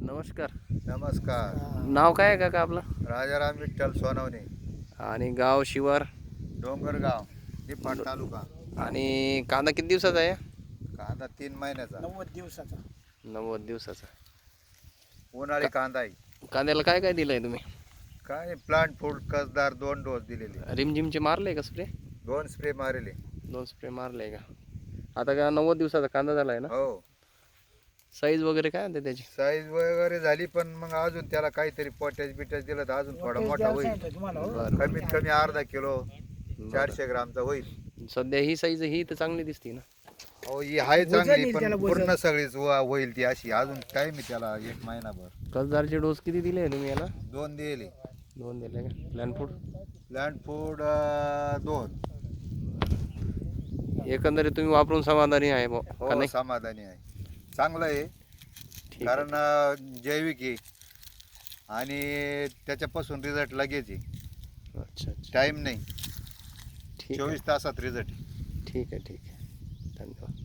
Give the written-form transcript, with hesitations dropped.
नमस्कार. नमस्कार. नाव काय आहे काका आपलं? राजाराम विठ्ठल सोनवणे, आणि गाव शिवार डोंगरगाव, निफाड तालुका. आणि कांदा किती दिवसाचा आहे? कांदा 3 महिन्याचा, 90 दिवसाचा. उन्हाळी कांदा आहे. कांद्याला काय काय दिलंय तुम्ही? काय प्लांट फूड कसदार 2 डोस दिलेले, रिमझिमचे मारले का स्प्रे? 2 स्प्रे मारले. 2 स्प्रे मारले का? आता का 90 दिवसाचा कांदा झाला आहे ना? हो, साईज वगैरे काय म्हणते त्याची? साईज वगैरे झाली, पण मग अजून त्याला काहीतरी पोटॅश बिटॅश दिलं तर अजून थोडा मोठा होईल. बरं. कमीत कमी अर्धा किलो 400 ग्रामचा होईल. सध्या ही साईज ही तर चांगली दिसते ना? हो, ही आहे चांगली, पण पूर्ण सगळीच होईल ती अशी. अजून टाइम आहे त्याला 1 महिनाभर. कसदारचे डोस किती दिले तुम्ही याला? 2 दिले. 2 दिले का? Plan food plant food 2. एकंदरीत तुम्ही वापरून समाधानी आहे बुवा, का हो, नाही? समाधानी आहे. चांगलं आहे, ठीक आहे. कारण जैविक आहे आणि त्याच्यापासून रिझल्ट लगेच आहे. अच्छा अच्छा, टाइम नाही, ठीक आहे. 24 तासात रिझल्ट. ठीक आहे, ठीक आहे. धन्यवाद.